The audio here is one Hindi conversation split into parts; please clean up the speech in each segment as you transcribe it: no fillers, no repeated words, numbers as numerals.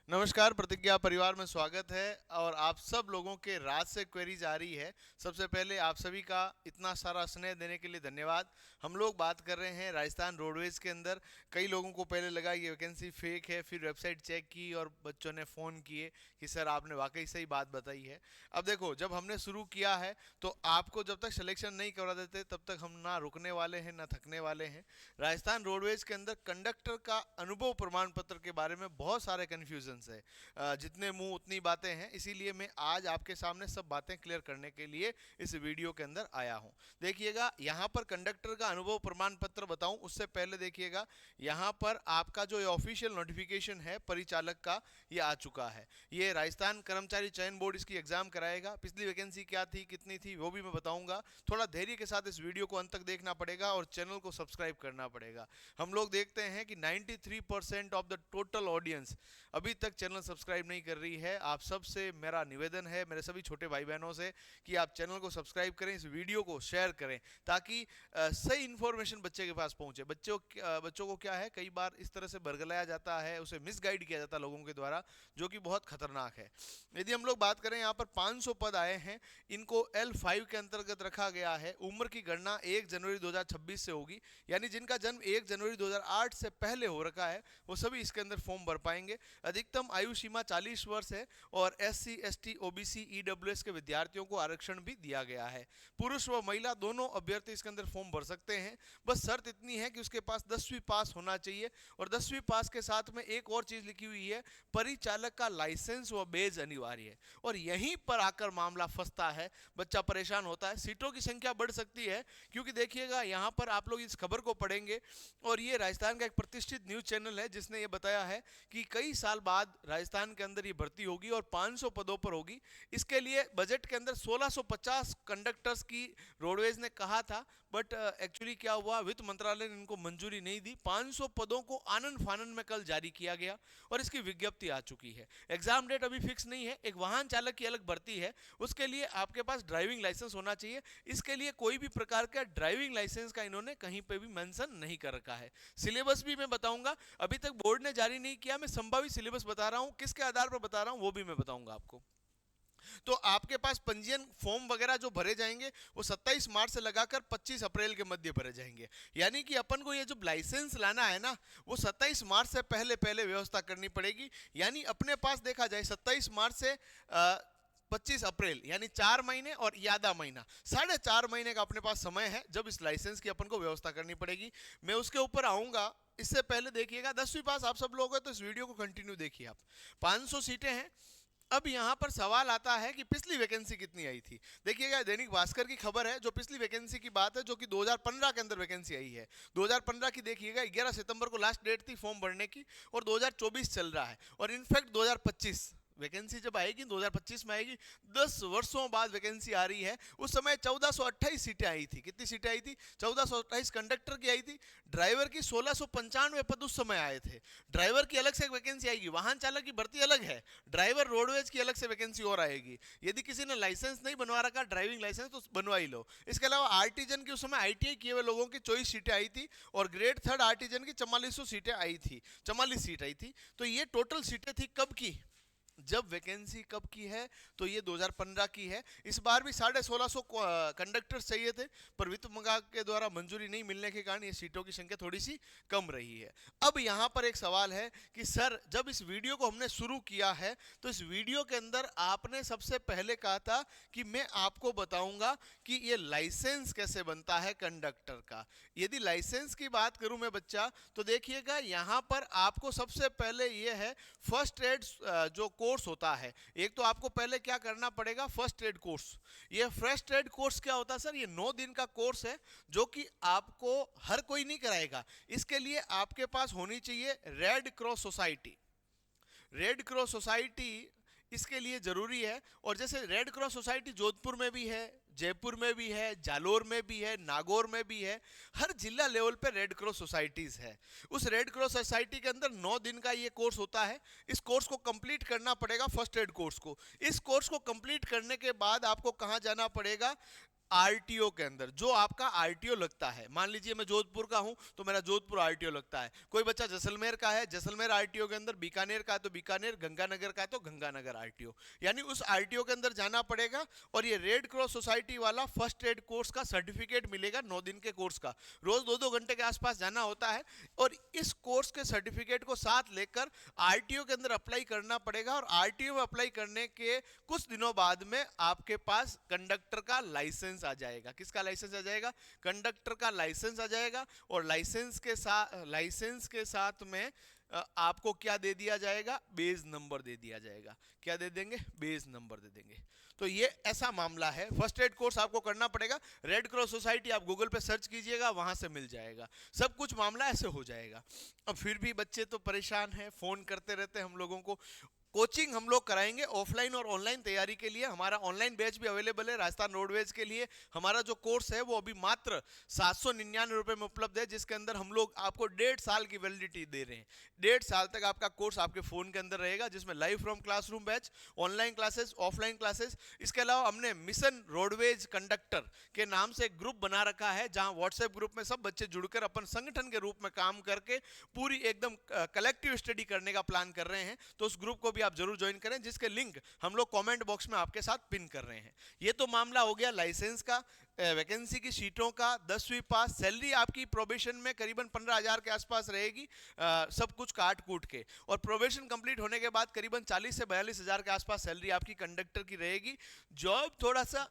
नमस्कार, प्रतिज्ञा परिवार में स्वागत है और आप सब लोगों के रात से क्वेरीज आ रही है। सबसे पहले आप सभी का इतना सारा स्नेह देने के लिए धन्यवाद। हम लोग बात कर रहे हैं राजस्थान रोडवेज के अंदर। कई लोगों को पहले लगा ये वैकेंसी फेक है, फिर वेबसाइट चेक की और बच्चों ने फ़ोन किए कि सर आपने वाकई सही बात बताई है। अब देखो, जब हमने शुरू किया है तो आपको जब तक सिलेक्शन नहीं करवा देते तब तक हम ना रुकने वाले हैं ना थकने वाले हैं। राजस्थान रोडवेज के अंदर कंडक्टर का अनुभव प्रमाण पत्र के बारे में बहुत सारे कन्फ्यूजन है। जितने मुंह उतनी बातें हैं, इसीलिए मैं आज आपके सामने सब बातें क्लियर करने के लिए इस वीडियो के अंदर आया हूं। देखिएगा, यहां पर कंडक्टर का अनुभव प्रमाण पत्र बताऊं उससे पहले देखिएगा, यहां पर आपका जो ऑफिशियल नोटिफिकेशन है परिचालक का, ये आ चुका है। ये राजस्थान कर्मचारी चयन बोर्ड इसकी एग्जाम कराएगा। पिछली वैकेंसी क्या थी, कितनी थी, वो भी मैं बताऊंगा। थोड़ा धैर्य के साथ इस वीडियो को अंत तक देखना पड़ेगा और चैनल को सब्सक्राइब करना पड़ेगा। हम लोग देखते हैं कि 93% ऑफ द टोटल ऑडियंस अभी तक चैनल सब्सक्राइब नहीं कर रही है। आप सबसे मेरा निवेदन है, मेरे सभी छोटे भाई बहनों से, कि आप चैनल को सब्सक्राइब करें, इस वीडियो को शेयर करें, ताकि सही इन्फॉर्मेशन बच्चे के पास पहुंचे। बच्चों को क्या है, कई बार इस तरह से बरगलाया जाता है, उसे मिसगाइड किया जाता है लोगों के द्वारा, जो कि बहुत खतरनाक है। यदि हम लोग बात करें, यहाँ पर 500 पद आए हैं, इनको L5 के अंतर्गत रखा गया है। उम्र की गणना 1 जनवरी 2026 से होगी, यानी जिनका जन्म 1 जनवरी 2008 से पहले हो रखा है वो सभी इसके अंदर फॉर्म भर पाएंगे। अधिकतम आयु सीमा 40 वर्ष है और SC ST OBC EWS के विद्यार्थियों को आरक्षण भी दिया गया है। पुरुष व महिला दोनों अभ्यर्थी इसके अंदर फॉर्म भर सकते हैं। बस शर्त इतनी है कि उसके पास 10वीं पास होना चाहिए, और 10वीं पास के साथ में एक और चीज लिखी हुई है, परिचालक का लाइसेंस व बेज अनिवार्य है। और यहीं पर आकर मामला फंसता है, बच्चा परेशान होता है। सीटों की संख्या बढ़ सकती है, क्योंकि देखिएगा यहाँ पर आप लोग इस खबर को पढ़ेंगे, और ये राजस्थान का एक प्रतिष्ठित न्यूज चैनल है जिसने ये बताया है कि कई साल बाद राजस्थान के अंदर ये भर्ती होगी और 500 पदों पर होगी। इसके लिए बजट के अंदर 1650 कंडक्टर्स की रोडवेज ने कहा था, बट एक्चुअली क्या हुआ, वित्त मंत्रालय ने इनको मंजूरी नहीं दी। 500 पदों को आनन फानन में कल जारी किया गया और इसकी विज्ञप्ति आ चुकी है। एग्जाम डेट अभी फिक्स नहीं है। एक वाहन चालक की अलग भर्ती है, उसके लिए आपके पास ड्राइविंग लाइसेंस होना चाहिए। इसके लिए कोई भी प्रकार का ड्राइविंग लाइसेंस का इन्होंने कहीं पे भी मेंशन नहीं कर रखा है। सिलेबस भी मैं बताऊंगा, अभी तक बोर्ड ने जारी नहीं किया, मैं संभावित सिलेबस बता रहा हूं, किसके आधार पर बता रहा हूं वो भी मैं बताऊंगा आपको। तो आपके पास पंजीयन फॉर्म वगैरह जो भरे जाएंगे वो 27 मार्च से लगाकर 25 अप्रैल के मध्य भरे जाएंगे। यानी कि अपन को ये जो लाइसेंस लाना है ना, वो 27 मार्च से पहले पहले व्यवस्था करनी पड़ेगी। यानी अपने पास देखा जाए 27 मार्च से 25 अप्रैल, यानी 4 महीने और आधा महीना, 4.5 महीने का अपने पास समय है जब इस लाइसेंस की अपन को व्यवस्था करनी पड़ेगी। मैं उसके ऊपर आऊंगा। इससे पहले देखिएगा, 10वीं पास आप सब लोग हैं तो इस वीडियो को कंटिन्यू देखिए आप। 500 सीटें हैं। अब यहां पर सवाल आता है कि पिछली वैकेंसी कितनी आई थी। देखिएगा, दैनिक भास्कर की खबर है, जो पिछली वैकेंसी की बात है, जो कि 2015 के अंदर वैकेंसी आई है। 2015 की देखिएगा, 11 सितंबर को लास्ट डेट थी फॉर्म भरने की, और 2024 चल रहा है, और इनफैक्ट 2025 वैकेंसी जब आएगी 2025 में आएगी। 10 वर्षों बाद वैकेंसी आ रही है। उस समय 1428 सीटें आई थी। कितनी सीटें आई थी? 1428 कंडक्टर की आई थी। ड्राइवर की 1695 पद उस समय आए थे। ड्राइवर की अलग से एक वैकेंसी आएगी। वाहन चालक की भर्ती अलग है, ड्राइवर रोडवेज की अलग से वैकेंसी और आएगी। यदि किसी ने लाइसेंस नहीं बनवा रखा, ड्राइविंग लाइसेंस, तो बनवा ही लो। इसके अलावा आर्टिजन की उस समय ITI किए हुए लोगों की 24 सीटें आई थी, और ग्रेड 3 आर्टिजन की 4400 सीटें आई थी, 44 सीट आई थी। तो ये टोटल सीटें थी कब की, जब वैकेंसी कब की है, तो ये 2015 की है। इस बार भी 1650 कंडक्टर चाहिए थे, पर वित्त विभाग के द्वारा मंजूरी नहीं मिलने के कारण ये सीटों की संख्या थोड़ी सी कम रही है। अब यहाँ पर एक सवाल है कि सर, जब इस वीडियो को हमने शुरू किया है तो इस वीडियो के अंदर आपने सबसे पहले कहा था कि मैं आपको बताऊंगा कि ये लाइसेंस कैसे बनता है कंडक्टर का। यदि लाइसेंस की बात करूं मैं बच्चा, तो देखिएगा यहाँ पर आपको सबसे पहले ये है फर्स्ट एड जो कोर्स होता है। एक तो आपको पहले क्या करना पड़ेगा, फर्स्ट एड कोर्स। ये फर्स्ट एड कोर्स क्या होता है सर? ये 9 दिन का कोर्स है, जो कि आपको हर कोई नहीं कराएगा। इसके लिए आपके पास होनी चाहिए red cross society. Red cross society इसके लिए जरूरी है। और जैसे रेड क्रॉस सोसाइटी जोधपुर में भी है, जयपुर में भी है, जालोर में भी है, नागौर में भी है, हर जिला लेवल पे रेड क्रॉस सोसाइटीज है। उस रेड क्रॉस सोसाइटी के अंदर 9 दिन का ये कोर्स होता है। इस कोर्स को कंप्लीट करना पड़ेगा, फर्स्ट एड कोर्स को। इस कोर्स को कंप्लीट करने के बाद आपको कहाँ जाना पड़ेगा? आरटीओ के अंदर जो आपका आरटीओ लगता है, मान लीजिए मैं जोधपुर का हूं तो मेरा जोधपुर आरटीओ लगता है, कोई बच्चा जैसलमेर का है, जैसलमेर आरटीओ के अंदर, बीकानेर का है तो बीकानेर, गंगानगर का है तो गंगानगर आरटीओ, यानी उस आरटीओ के अंदर जाना पड़ेगा। और ये रेड क्रॉस सोसाइटी वाला फर्स्ट एड कोर्स का सर्टिफिकेट मिलेगा 9 दिन के कोर्स का, रोज 2-2 घंटे के आसपास जाना होता है। और इस कोर्स के सर्टिफिकेट को साथ लेकर आरटीओ के अंदर अप्लाई करना पड़ेगा, और आरटीओ में अप्लाई करने के कुछ दिनों बाद में आपके पास कंडक्टर का लाइसेंस आ जाएगा। किसका लाइसेंस आ जाएगा? कंडक्टर का लाइसेंस आ जाएगा। और लाइसेंस के साथ में आपको क्या दे दिया जाएगा? बेज नंबर दे दिया जाएगा। क्या दे देंगे? बेज नंबर दे देंगे। तो ये ऐसा मामला है। फर्स्ट एड कोर्स आपको करना पड़ेगा। रेड क्रॉस सोसाइटी आप गूगल पे सर्च कीजिएगा, वहां से मिल जाएगा, सब कुछ मामला ऐसे हो जाएगा। अब फिर भी बच्चे तो परेशान हैं, फोन करते रहते हैं हम लोगों को। कोचिंग हम लोग कराएंगे ऑफलाइन और ऑनलाइन तैयारी के लिए। हमारा ऑनलाइन बैच भी अवेलेबल है राजस्थान रोडवेज के लिए। हमारा जो कोर्स है वो अभी मात्र 799 रुपए में उपलब्ध है, जिसके अंदर हम लोग आपको 1.5 साल की वैलिडिटी दे रहे हैं। 1.5 साल तक आपका कोर्स आपके फोन के अंदर रहेगा, जिसमें live from classroom batch, online classes, offline classes. इसके अलावा हमने मिशन रोडवेज कंडक्टर के नाम से एक ग्रुप बना रखा है, जहां व्हाट्सएप ग्रुप में सब बच्चे जुड़कर अपन संगठन के रूप में काम करके पूरी एकदम कलेक्टिव स्टडी करने का प्लान कर रहे हैं। तो उस ग्रुप को भी आप जरूर ज्वाइन करें, जिसके लिंक हम लोग कमेंट बॉक्स में आपके साथ पिन कर रहे हैं। ये तो मामला हो गया लाइसेंस का, वैकेंसी की सीटों का। 10वीं पास, सैलरी आपकी प्रोबेशन में करीबन 15,000 के आसपास रहेगी, सब कुछ काट कूट के। और प्रोबेशन कंप्लीट होने के बाद करीबन 40 से 42,000 के आसपास सैलरी आपकी कंडक्टर की रहेगी। जॉब थोड़ा सा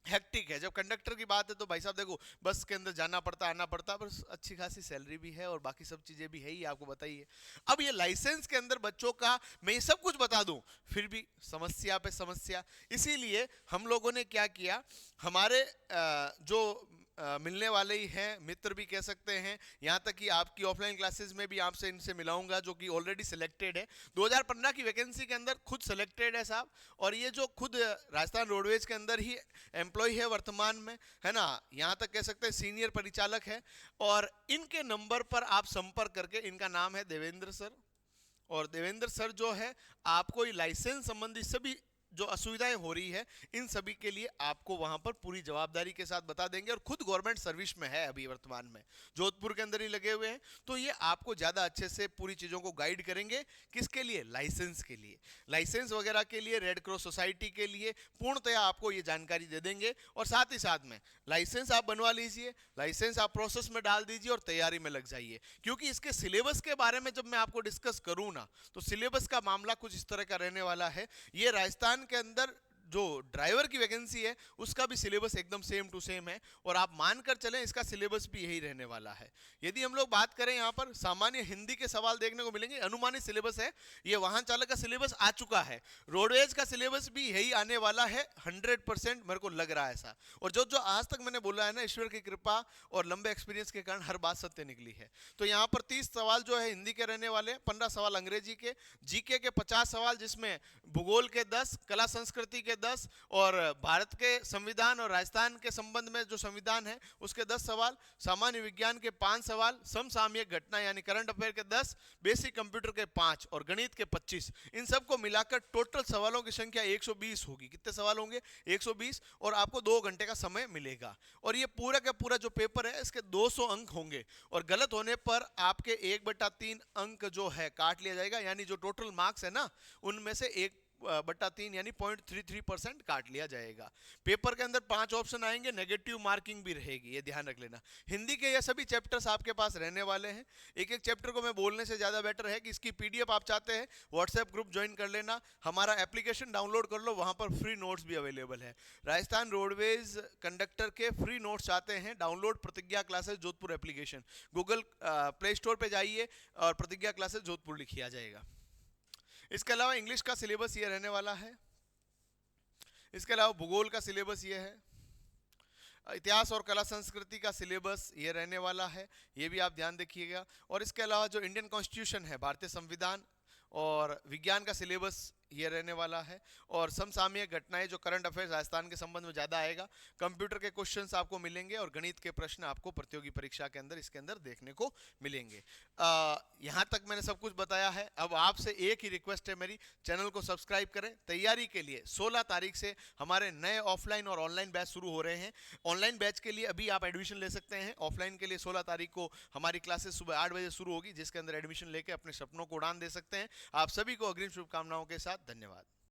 हेक्टिक है। जब कंडक्टर की बात है तो भाई साहब देखो, बस के अंदर जाना पड़ता, आना पड़ता, पर अच्छी खासी सैलरी भी है और बाकी सब चीजें भी है ही, आपको बताइए। अब ये लाइसेंस के अंदर बच्चों का मैं ये सब कुछ बता दूं, फिर भी समस्या पे समस्या। इसीलिए हम लोगों ने क्या किया, हमारे जो मिलने वाले ही हैं, मित्र भी कह सकते हैं, यहाँ तक कि आपकी ऑफलाइन क्लासेस में भी आपसे इनसे मिलाऊंगा, जो कि ऑलरेडी सिलेक्टेड है। 2015 की वैकेंसी के अंदर खुद सिलेक्टेड है साहब। और ये जो खुद राजस्थान रोडवेज के अंदर ही एम्प्लॉय है वर्तमान में, है ना, यहाँ तक कह सकते हैं सीनियर परिचालक है। और इनके नंबर पर आप संपर्क करके, इनका नाम है देवेंद्र सर, और देवेंद्र सर जो है आपको ये लाइसेंस संबंधी सभी जो असुविधाएं हो रही है, इन सभी के लिए आपको वहां पर पूरी जवाबदारी के साथ बता देंगे। और खुद गवर्नमेंट सर्विस में है अभी वर्तमान में, जोधपुर के अंदर ही लगे हुए हैं। तो ये आपको ज्यादा अच्छे से पूरी चीजों को गाइड करेंगे। किसके लिए? लाइसेंस के लिए, लाइसेंस वगैरह के लिए, रेड क्रॉस सोसाइटी के लिए पूर्णतया आपको ये जानकारी दे देंगे। और साथ ही साथ में लाइसेंस आप बनवा लीजिए, लाइसेंस आप प्रोसेस में डाल दीजिए और तैयारी में लग जाइए। क्योंकि इसके सिलेबस के बारे में जब मैं आपको डिस्कस करूं ना, तो सिलेबस का मामला कुछ इस तरह का रहने वाला है। ये राजस्थान के अंदर जो ड्राइवर की वैकेंसी है उसका भी सिलेबस एकदम सेम टू सेम है, और आप मानकर चलें इसका सिलेबस भी यही रहने वाला है। यदि हम लोग बात करें, यहाँ पर सामान्य हिंदी के सवाल देखने को मिलेंगे, अनुमानित सिलेबस है। ये वाहन चालक का सिलेबस आ चुका है, रोडवेज का सिलेबस भी यही आने वाला है 100%, मेरे को लग रहा है ऐसा। और जो जो आज तक मैंने बोला है ना, ईश्वर की कृपा और लंबे एक्सपीरियंस के कारण हर बात सत्य निकली है। तो यहाँ पर 30 सवाल जो है हिंदी के रहने वाले, 15 सवाल अंग्रेजी के, जीके के 50 सवाल, जिसमें भूगोल के 10, कला संस्कृति के 10, और भारत के संविधान और राजस्थान के संबंध में जो संविधान है उसके 10 सवाल, सामान्य विज्ञान के 5 सवाल, समसामयिक घटना यानी करंट अफेयर के 10, बेसिक कंप्यूटर के 5 और गणित के 25। इन सबको मिलाकर टोटल सवालों की संख्या 120 होगी। कितने सवाल होंगे? 120। और आपको 2 घंटे का समय मिलेगा। और ये पूरा का पूरा जो पेपर है इसके 200 अंक होंगे, और गलत होने पर आपके 1/3 अंक जो है काट लिया जाएगा, यानी जो टोटल मार्क्स है ना, उनमें से 1/3 यानी 0.33% काट लिया जाएगा। पेपर के अंदर 5 ऑप्शन आएंगे, नेगेटिव मार्किंग भी रहेगी, ये ध्यान रख लेना। हिंदी के ये सभी चैप्टर्स आपके पास रहने वाले हैं। एक एक चैप्टर को मैं बोलने से ज्यादा बेटर है कि इसकी पीडीएफ आप चाहते हैं, व्हाट्सएप ग्रुप ज्वाइन कर लेना, हमारा एप्लीकेशन डाउनलोड कर लो, वहां पर फ्री नोट्स भी अवेलेबल है। राजस्थान रोडवेज कंडक्टर के फ्री नोट्स चाहते हैं, डाउनलोड प्रतिज्ञा classes Jodhpur application, Google play store पर जाइए और प्रतिज्ञा क्लासेस जोधपुर लिखिए, आ जाएगा। इसके अलावा इंग्लिश का सिलेबस ये रहने वाला है। इसके अलावा भूगोल का सिलेबस ये है, इतिहास और कला संस्कृति का सिलेबस ये रहने वाला है, ये भी आप ध्यान रखिएगा। और इसके अलावा जो इंडियन कॉन्स्टिट्यूशन है, भारतीय संविधान और विज्ञान का सिलेबस ये रहने वाला है। और समसामयिक घटनाएं, जो करंट अफेयर्स राजस्थान के संबंध में ज़्यादा आएगा। कंप्यूटर के क्वेश्चंस आपको मिलेंगे और गणित के प्रश्न आपको प्रतियोगी परीक्षा के अंदर इसके अंदर देखने को मिलेंगे। यहाँ तक मैंने सब कुछ बताया है। अब आपसे एक ही रिक्वेस्ट है मेरी, चैनल को सब्सक्राइब करें। तैयारी के लिए 16 तारीख से हमारे नए ऑफलाइन और ऑनलाइन बैच शुरू हो रहे हैं। ऑनलाइन बैच के लिए अभी आप एडमिशन ले सकते हैं। ऑफलाइन के लिए 16 तारीख को हमारी क्लासेस सुबह 8 बजे शुरू होगी, जिसके अंदर एडमिशन लेके अपने सपनों को उड़ान दे सकते हैं। आप सभी को अग्रिम शुभकामनाओं के साथ धन्यवाद।